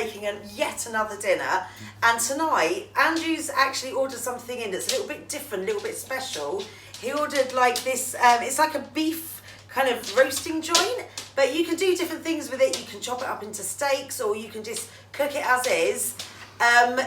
making yet another dinner. And tonight, Andrew's actually ordered something in that's a little bit different, a little bit special. He ordered like this, it's like a beef kind of roasting joint, but you can do different things with it. You can chop it up into steaks, or you can just cook it as is.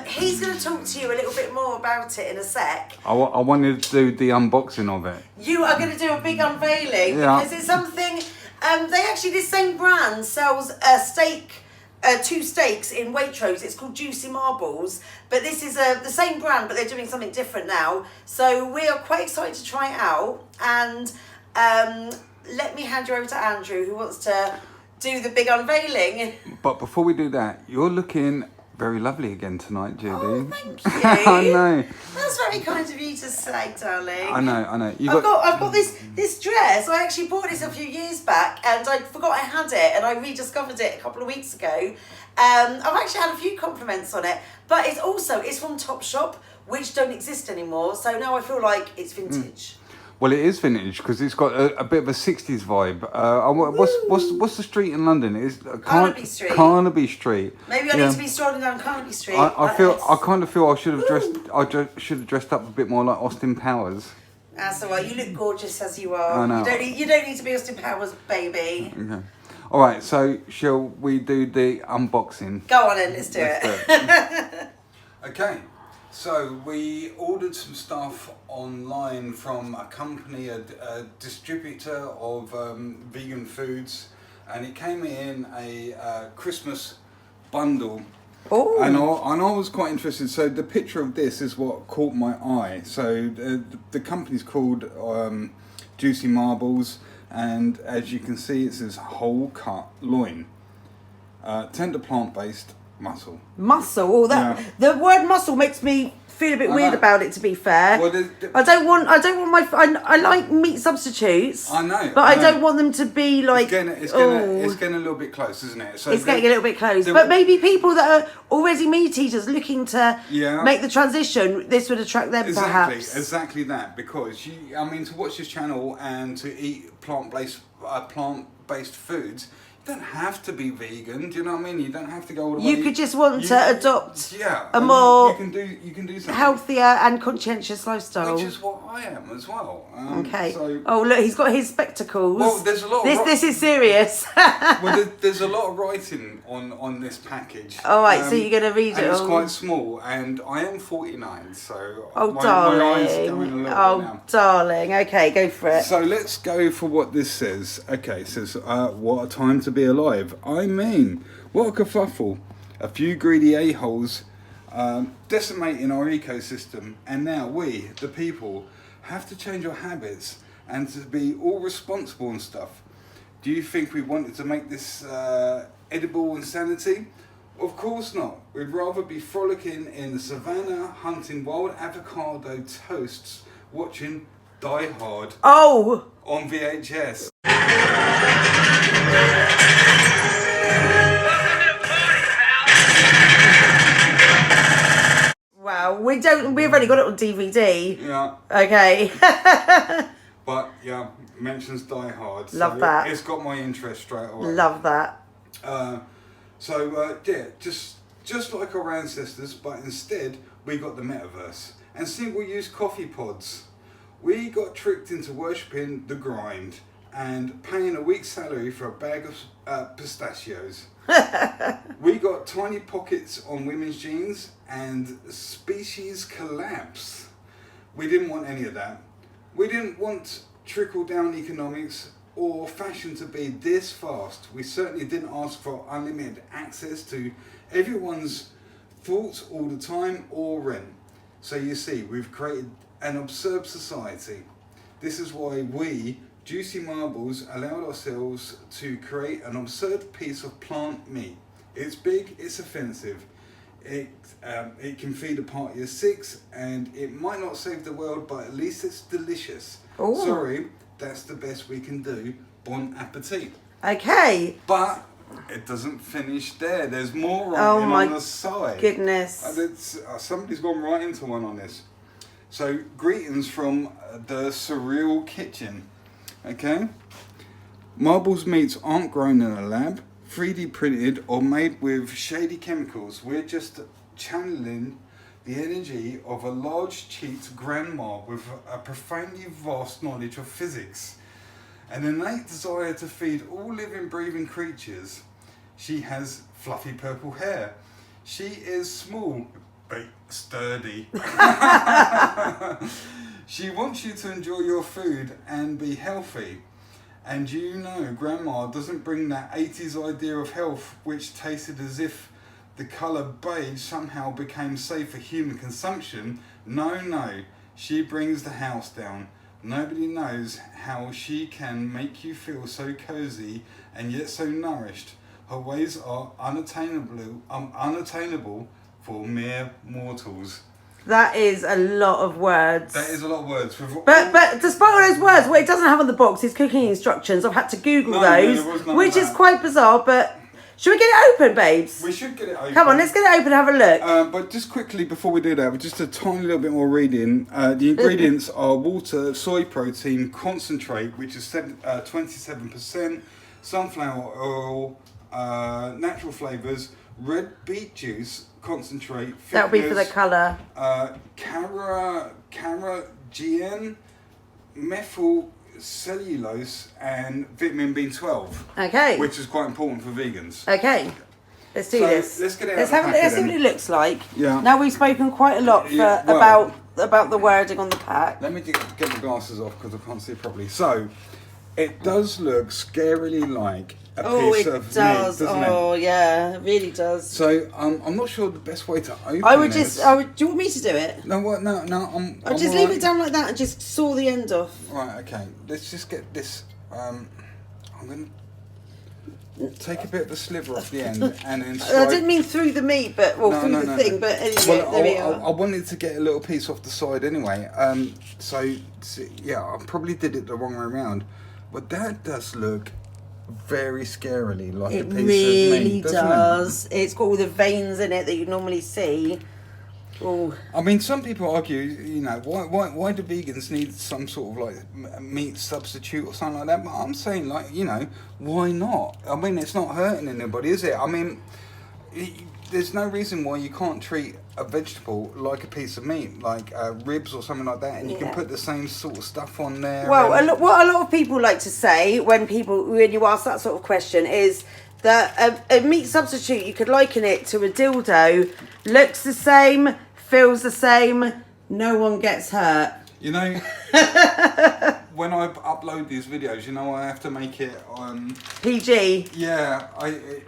He's going to talk to you a little bit more about it in a sec. I wanted to do the unboxing of it. You are going to do a big unveiling because it's something. They actually, this same brand sells a steak, 2 steaks in Waitrose. It's called Juicy Marbles, but this is the same brand, but they're doing something different now. So we are quite excited to try it out. And let me hand you over to Andrew, who wants to do the big unveiling. But before we do that, you're looking very lovely again tonight, Judy. Oh, thank you. I know. That's very kind of you to say, darling. I know. I've got this dress. I actually bought this a few years back, and I forgot I had it, and I rediscovered it a couple of weeks ago. I've actually had a few compliments on it, but it's from Topshop, which don't exist anymore. So now I feel like it's vintage. Well, it is vintage because it's got a bit of a 60s vibe. What's the street in London? It's Carnaby Street. Carnaby Street. Maybe I need to be strolling down Carnaby Street. I kind of feel I should have dressed up a bit more like Austin Powers. That's all right. You look gorgeous as you are. I know. You don't need to be Austin Powers, baby. Okay. All right. So shall we do the unboxing? Go on then. Let's do it. Okay. So we ordered some stuff online from a company, a distributor of vegan foods, and it came in a Christmas bundle. Oh. And I was quite interested. So the picture of this is what caught my eye. So the company's called Juicy Marbles, and as you can see, it says whole cut loin, tender plant-based muscle. Muscle. The word muscle makes me feel a bit weird about it, to be fair. Well, I don't want I like meat substitutes. I know. But I don't want them to be like it's getting a little bit close, isn't it? So it's getting a little bit close. But maybe people that are already meat eaters looking to make the transition, this would attract them perhaps. Exactly that, because to watch this channel and to eat plant-based foods, you don't have to be vegan. Do you know what I mean? You don't have to go all the way. You could just want to adopt a more you can do something healthier and conscientious lifestyle, which is what I am as well. Okay. So, look, he's got his spectacles. Well, there's a lot. This is serious. Well, there's a lot of writing on this package. All right, so you're gonna read it. It's quite small, and I am 49, so darling. My eyes are going a little bit now. Darling. Okay, go for it. So let's go for what this says. Okay, it says, what a time to be alive. I mean, what a kerfuffle. A few greedy a-holes decimating our ecosystem, and now we, the people, have to change our habits and to be all responsible and stuff. Do you think we wanted to make this edible insanity? Of course not. We'd rather be frolicking in the savannah, hunting wild avocado toasts, watching Die Hard on VHS. Wow, we've only got it on DVD. Yeah. Okay. But yeah, mentions Die Hard. Love that. It's got my interest straight away. Love that. Just like our ancestors, but instead we got the metaverse and single-use coffee pods. We got tricked into worshipping the grind and paying a week's salary for a bag of pistachios. We got tiny pockets on women's jeans and species collapse. We didn't want any of that. We didn't want trickle-down economics or fashion to be this fast. We certainly didn't ask for unlimited access to everyone's thoughts all the time or rent. So you see, we've created an absurd society. This is why we, Juicy Marbles, allowed ourselves to create an absurd piece of plant meat. It's big, it's offensive, it can feed a party of 6, and it might not save the world, but at least it's delicious. Ooh. Sorry, that's the best we can do. Bon appetit. Okay. But it doesn't finish there. There's more writing on the side. Goodness. Somebody's gone right into one on this. So, greetings from the Surreal Kitchen. Okay? Marbles meats aren't grown in a lab. 3D printed or made with shady chemicals. We're just channeling the energy of a large-cheeked grandma with a profoundly vast knowledge of physics. An innate desire to feed all living, breathing creatures. She has fluffy purple hair. She is small, but sturdy. She wants you to enjoy your food and be healthy. And you know, Grandma doesn't bring that 80s idea of health, which tasted as if the colour beige somehow became safe for human consumption. No, she brings the house down. Nobody knows how she can make you feel so cosy and yet so nourished. Her ways are unattainable for mere mortals. That is a lot of words. That is a lot of words. But despite all those words, what it doesn't have on the box is cooking instructions. I've had to Google those, which is quite bizarre, but... Should we get it open, babes? We should get it open. Come on, let's get it open and have a look. But just quickly before we do that, just a tiny little bit more reading. The ingredients are water, soy protein, concentrate, which is 27%, sunflower oil, natural flavours, red beet juice, concentrate. That'll be for the colour. Carrageenan, methyl cellulose and vitamin B12. Okay. Which is quite important for vegans. Okay. Let's do this. Let's get it Let's see what it looks like. Yeah. Now we've spoken quite a lot about the wording on the pack. Let me get the glasses off because I can't see properly. So, it does look scarily like a piece of meat, doesn't it? Oh, yeah, it really does. So, I'm not sure the best way to open this. Do you want me to do it? No, what? No. I'll just leave it down like that and just saw the end off. Right. Okay. Let's just get this. I'm going to take a bit of the sliver off the end and then. I didn't mean through the meat, but thing. But anyway, there we are. I wanted to get a little piece off the side anyway. So yeah, I probably did it the wrong way around, but that does look very scarily like a piece of meat. It really does. It's got all the veins in it that you normally see. Ooh. I mean, some people argue, you know, why do vegans need some sort of like meat substitute or something like that? But I'm saying, like, you know, why not? I mean, it's not hurting anybody, is it? I mean, there's no reason why you can't treat a vegetable like a piece of meat, like ribs or something like that, and you can put the same sort of stuff on there. Well, what a lot of people like to say when you ask that sort of question is that a meat substitute, you could liken it to a dildo, looks the same, feels the same, no one gets hurt. You know, when I upload these videos, you know, I have to make it PG. Yeah,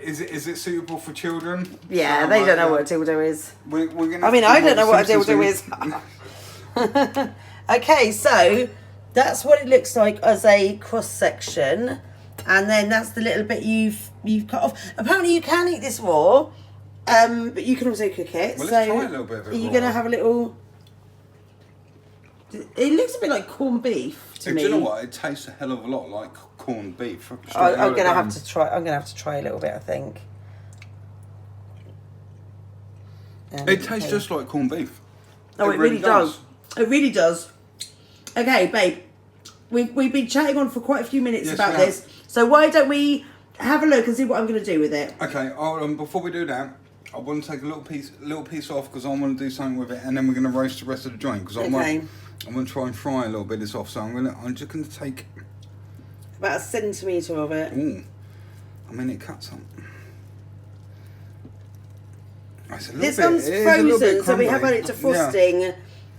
is it suitable for children? Yeah, so they don't know what a dildo is. We're gonna. I mean, I don't know what a dildo is. Okay, so that's what it looks like as a cross section, and then that's the little bit you've cut off. Apparently, you can eat this raw, but you can also cook it. Well, so let's try a little bit of it. Are you going to have a little? It looks a bit like corned beef to me. Do you know what? It tastes a hell of a lot like corned beef. I'm going to have to try. I'm going to have to try a little bit, I think. It tastes just like corned beef. Oh, it really does. It really does. Okay, babe. We've been chatting on for quite a few minutes about this. So why don't we have a look and see what I'm going to do with it? Okay. Before we do that, I want to take a little piece off because I want to do something with it, and then we're going to roast the rest of the joint because I'm going to try and fry a little bit of this off. So I'm just going to take about a centimetre of it. Ooh. I mean, it cuts up. This one's frozen, so we have had it to frosting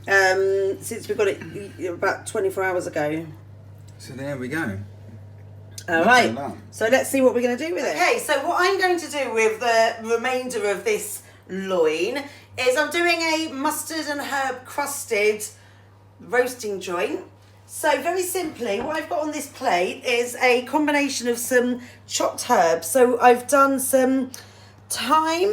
since we got it about 24 hours ago. So there we go. All right, so let's see what we're going to do with it. Okay, so what I'm going to do with the remainder of this loin is I'm doing a mustard and herb crusted roasting joint. So very simply, what I've got on this plate is a combination of some chopped herbs. So I've done some thyme,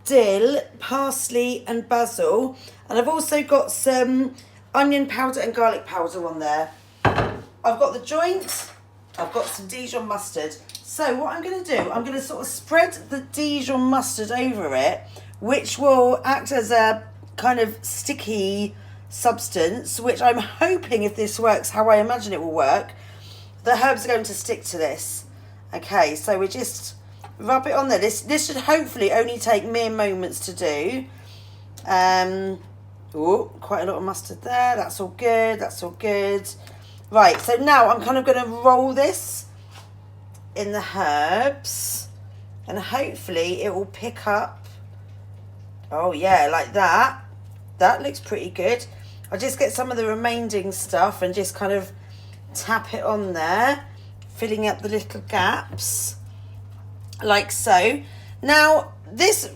dill, parsley and basil, and I've also got some onion powder and garlic powder on there. I've got the joint, I've got some Dijon mustard. So what I'm going to do, I'm going to sort of spread the Dijon mustard over it, which will act as a kind of sticky substance, which I'm hoping, if this works how I imagine it will work, the herbs are going to stick to this. Okay, so we're just rub it on there. This should hopefully only take mere moments to do. Oh, quite a lot of mustard there. That's all good. That's all good. Right, so now I'm kind of going to roll this in the herbs. And hopefully it will pick up. Oh, yeah, like that. That looks pretty good. I'll just get some of the remaining stuff and just kind of tap it on there, filling up the little gaps, like so. Now, this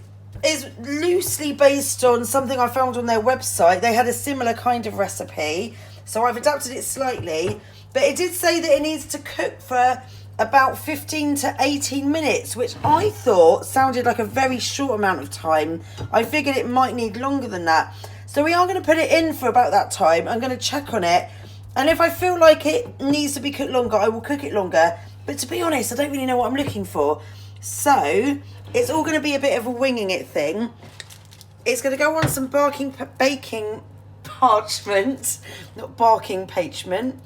is loosely based on something I found on their website. They had a similar kind of recipe, so I've adapted it slightly, but it did say that it needs to cook for about 15 to 18 minutes, which I thought sounded like a very short amount of time. I figured it might need longer than that. So we are going to put it in for about that time. I'm going to check on it, and if I feel like it needs to be cooked longer, I will cook it longer. But to be honest, I don't really know what I'm looking for. So it's all going to be a bit of a winging it thing. It's going to go on some baking parchment, not barking parchment,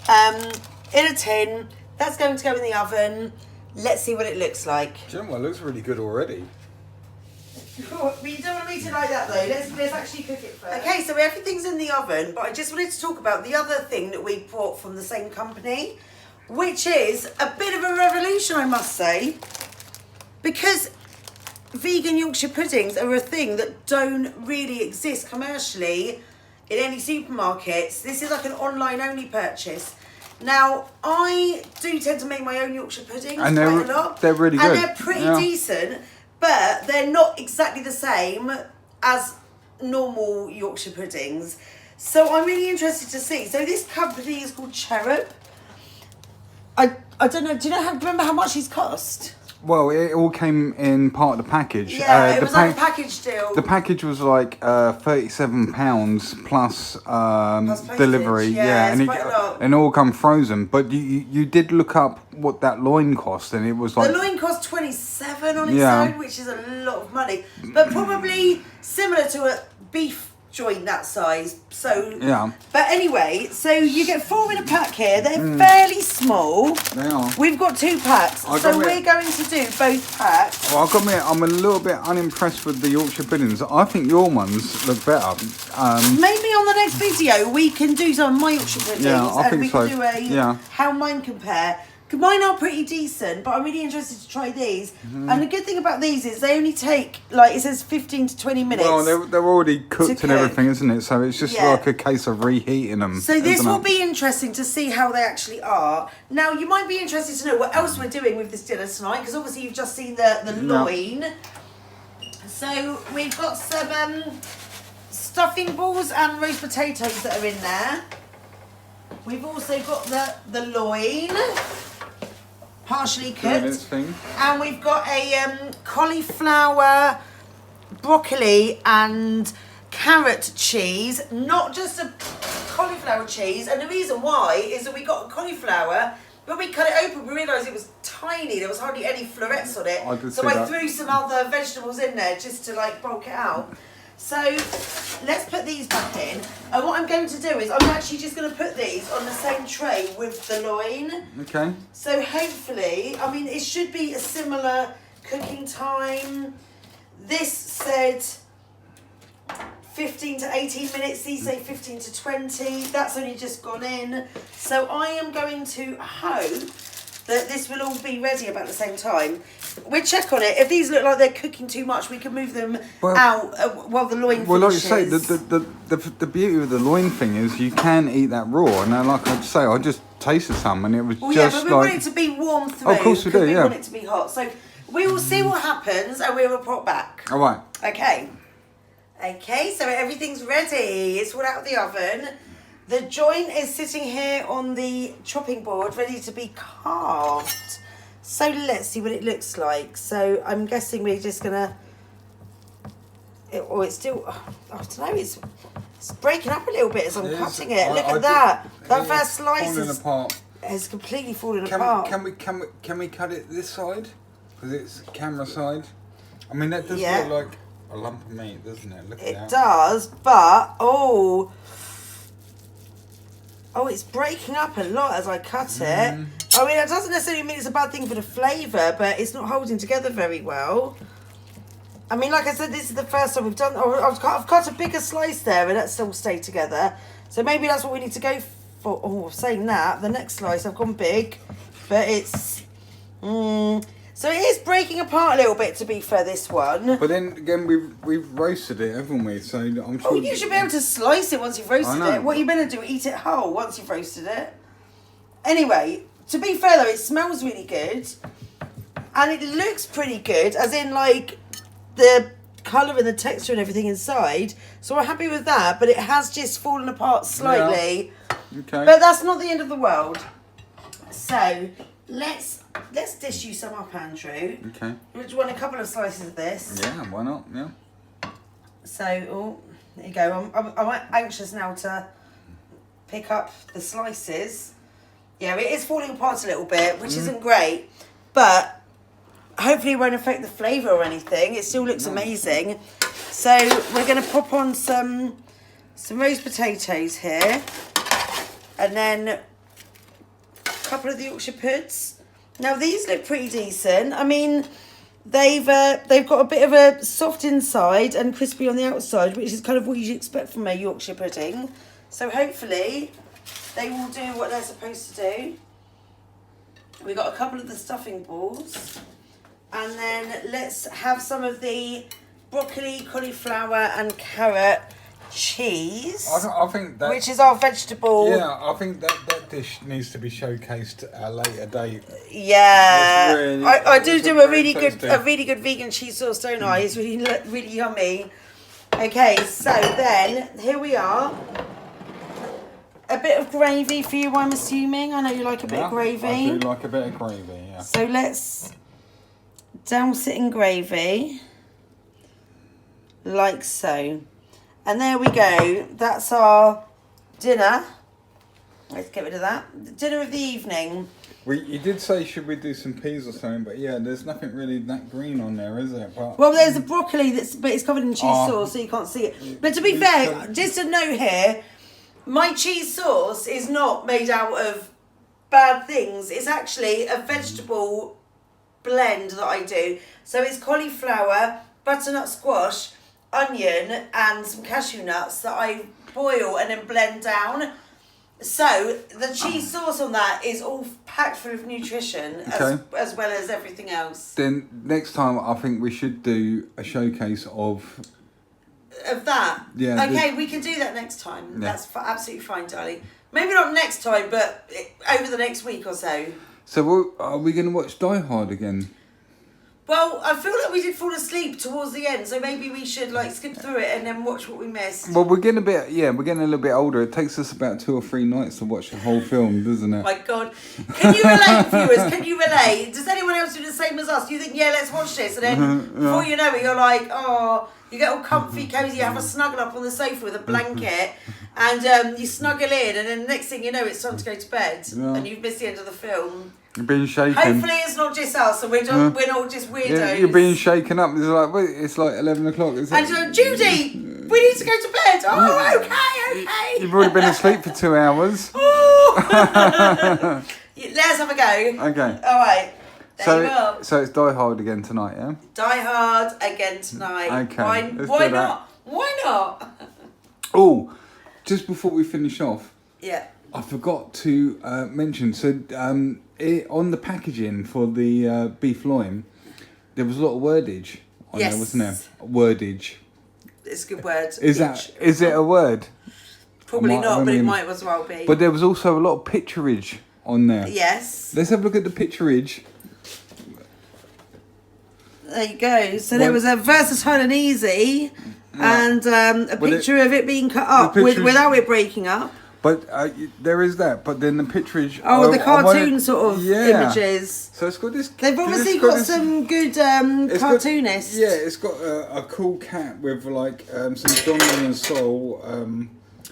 in a tin. That's going to go in the oven. Let's see what it looks like. Do you know what? It looks really good already. But you don't want to eat it like that though. Let's actually cook it first. Okay, so everything's in the oven, but I just wanted to talk about the other thing that we bought from the same company, which is a bit of a revolution, I must say, because vegan Yorkshire puddings are a thing that don't really exist commercially in any supermarkets. This is like an online only purchase. Now, I do tend to make my own Yorkshire puddings and quite a lot. They're really good. And they're pretty decent, but they're not exactly the same as normal Yorkshire puddings. So I'm really interested to see. So this company is called Cherub. I don't know, remember how much these cost? Well, it all came in part of the package. Yeah, it was like a package deal. The package was like £37 plus delivery. Yeah, and quite a lot. And it all come frozen. But you did look up what that loin cost, and it was like... The loin cost 27 on its own, which is a lot of money. But probably similar to a beef joint that size. So yeah. But anyway, so you get 4 in a pack here. They're fairly small. They are. We've got 2 packs, so we're going to do both packs. Well, I've got to admit, I'm a little bit unimpressed with the Yorkshire puddings. I think your ones look better. Maybe on the next video we can do some of my Yorkshire puddings, and we can do a how mine compare. Mine are pretty decent, but I'm really interested to try these. Mm-hmm. And the good thing about these is they only take, like, it says 15 to 20 minutes. Well, they're already cooked and everything, isn't it? So it's just like a case of reheating them. So this will be interesting to see how they actually are. Now, you might be interested to know what else we're doing with this dinner tonight, because obviously you've just seen the loin. So we've got some stuffing balls and roast potatoes that are in there. We've also got the loin, partially cooked, and we've got a cauliflower, broccoli and carrot cheese, not just a cauliflower cheese. And the reason why is that we got a cauliflower, when we cut it open we realised it was tiny, there was hardly any florets on it, so I threw some other vegetables in there just to like bulk it out. So let's put these back in, and what I'm going to do is I'm actually just going to put these on the same tray with the loin. Okay. So hopefully, I mean, it should be a similar cooking time. This said 15 to 18 minutes, these say 15 to 20. That's only just gone in. So I am going to hope that this will all be ready about the same time. We'll check on it. If these look like they're cooking too much, we can move them out while the loin finishes. Well, like you say, the beauty of the loin thing is you can eat that raw. And like I say, I just tasted some and it was just but we want it to be warm through. Oh, of course we do, We want it to be hot. So we will see what happens and we'll report back. All right. Okay. Okay, so everything's ready. It's all out of the oven. The joint is sitting here on the chopping board, ready to be carved. So let's see what it looks like. So I'm guessing we're just gonna. It's still. I don't know. It's breaking up a little bit as I'm cutting it. Look at that. That first slice has completely fallen apart. Can we cut it this side? Because it's camera side. I mean, that does look like a lump of meat, doesn't it? Look at that. It does, but Oh, it's breaking up a lot as I cut it. I mean, it doesn't necessarily mean it's a bad thing for the flavour, but it's not holding together very well. I mean, like I said, this is the first time we've done... I've cut a bigger slice there and that still stayed together. So maybe that's what we need to go for. Oh, saying that, the next slice I've gone big, but it's... So it is breaking apart a little bit, to be fair, this one. But then again, we've roasted it, haven't we? So I'm sure... Oh, you should be able to slice it once you've roasted it. What are you going to do? Eat it whole once you've roasted it? Anyway, to be fair though, it smells really good. And it looks pretty good, as in like the colour and the texture and everything inside. So we're happy with that, but it has just fallen apart slightly. Yeah. Okay. But that's not the end of the world. So let's dish you some up, Andrew. Okay. Do you want a couple of slices of this? Yeah, why not? Yeah. So, oh, there you go. I'm anxious now to pick up the slices. Yeah, it is falling apart a little bit, which isn't great, but hopefully it won't affect the flavour or anything. It still looks amazing. So we're going to pop on some roast potatoes here, and then a couple of the Yorkshire puds. Now these look pretty decent. I mean, they've got a bit of a soft inside and crispy on the outside, which is kind of what you expect from a Yorkshire pudding. So hopefully they will do what they're supposed to do. We got a couple of the stuffing balls. And then let's have some of the broccoli, cauliflower and carrot cheese. I think that... Which is our vegetable. Yeah, I think that dish needs to be showcased at a later date. Yeah. Really, I do a really tasty. good vegan cheese sauce, don't I? It's really yummy. Okay, so then here we are. A bit of gravy for you, I'm assuming. I know you like a bit of gravy. I do like a bit of gravy, yeah. So let's douse it in gravy, like so. And there we go. That's our dinner. Let's get rid of that. Dinner of the evening. You did say, should we do some peas or something? But yeah, there's nothing really that green on there, is there? But well, there's a broccoli but it's covered in cheese sauce, so you can't see it. But to be fair, just a note here, my cheese sauce is not made out of bad things. It's actually a vegetable blend that I do. So it's cauliflower, butternut squash, onion and some cashew nuts that I boil and then blend down. So the cheese sauce on that is all packed full of nutrition, as well as everything else. Then next time I think we should do a showcase of that. Yeah. Okay, we can do that next time. Yeah. That's absolutely fine, darling. Maybe not next time, but over the next week or so. So are we going to watch Die Hard again? Well, I feel like we did fall asleep towards the end, so maybe we should like skip through it and then watch what we missed. Well, we're getting a little bit older. It takes us about 2 or 3 nights to watch the whole film, doesn't it? Oh my God. Can you relate, viewers? Can you relate? Does anyone else do the same as us? You think, yeah, let's watch this, and then before you know it, you're like, oh, you get all comfy, cozy, you have a snuggle up on the sofa with a blanket, and you snuggle in, and then the next thing you know, it's time to go to bed, and you've missed the end of the film. You're being shaken. Hopefully it's not just us, and we're not just weirdos. Yeah, you're being shaken up. It's like 11 o'clock. And Judy, we need to go to bed. Oh, okay. You've already been asleep for 2 hours. Oh. Let's have a go. Okay. All right. There you go. So it's Die Hard again tonight, yeah? Die Hard again tonight. Okay. Why not? Why not? Oh, just before we finish off. Yeah. I forgot to mention, so on the packaging for the beef loin, there was a lot of wordage on there, wasn't there? Wordage. It's a good word. Is it a word? Probably not, but it might as well be. But there was also a lot of picturage on there. Yes. Let's have a look at the picturage. There you go. So there was a versatile and easy, and a picture of it being cut up without it breaking up. But there is that. But then the picturage. Oh, the cartoon sort of images. So it's got this. They've obviously got some good cartoonists. It's got a cool cat with like some Donald and Soul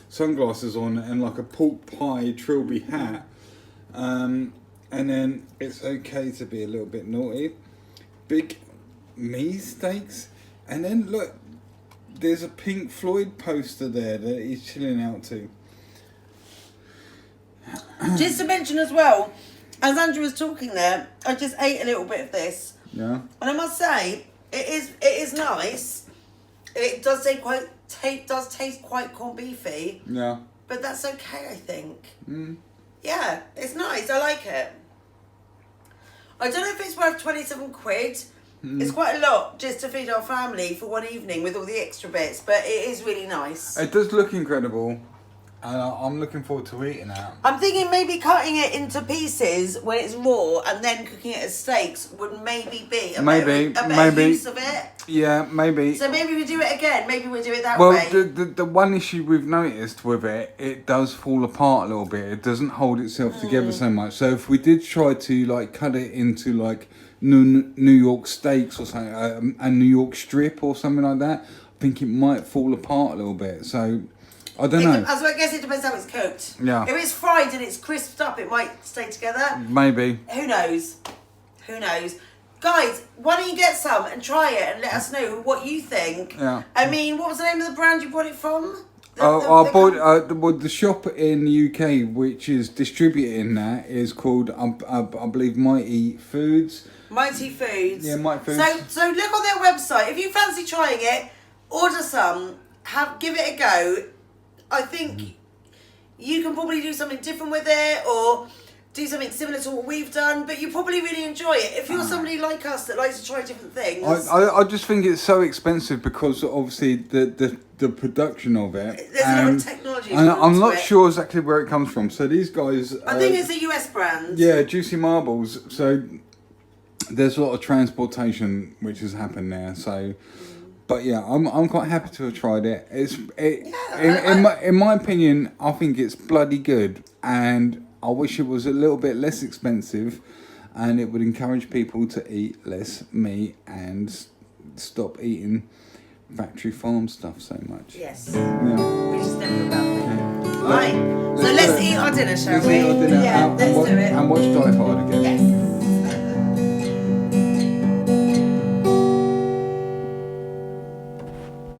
sunglasses on and like a pork pie trilby hat. And then it's okay to be a little bit naughty. Big mistakes. And then look, there's a Pink Floyd poster there that he's chilling out to. Just to mention as well, as Andrew was talking there, I just ate a little bit of this. Yeah. And I must say, it is nice. It does taste quite corned beefy. Yeah. But that's okay, I think. Mm. Yeah, it's nice. I like it. I don't know if it's worth 27 quid. It's quite a lot just to feed our family for one evening with all the extra bits, but it is really nice. It does look incredible, and I'm looking forward to eating that. I'm thinking maybe cutting it into pieces when it's raw and then cooking it as steaks would maybe be a better use of it. Yeah, maybe. So maybe we do it again. Maybe we do it that Well, way. the one issue we've noticed with it does fall apart a little bit. It doesn't hold itself together so much. So if we did try to like cut it into like New York steaks or something, a New York strip or something like that, I think it might fall apart a little bit. So I don't know. I guess it depends how it's cooked. Yeah. If it's fried and it's crisped up, it might stay together. Maybe. Who knows? Who knows? Guys, why don't you get some and try it and let us know what you think? Yeah. I mean, what was the name of the brand you bought it from? I bought the shop in the UK which is distributing that is called I believe Mighty Foods. Mighty Foods. Yeah, Mighty Foods. So look on their website. If you fancy trying it, order some. Give it a go. I think you can probably do something different with it, or do something similar to what we've done, but you probably really enjoy it. If you're somebody like us that likes to try different things. I just think it's so expensive because obviously the production of it. There's a lot of technology. And I'm not sure exactly where it comes from. So these guys. I think it's a US brand. Yeah, Juicy Marbles. So there's a lot of transportation which has happened there. So. But yeah, I'm quite happy to have tried it. In my opinion, I think it's bloody good, and I wish it was a little bit less expensive, and it would encourage people to eat less meat and stop eating factory farm stuff so much. Yes. Yeah. Which is never about it. Right. So let's eat our dinner, shall we? Let's eat our dinner. Yeah, let's do it.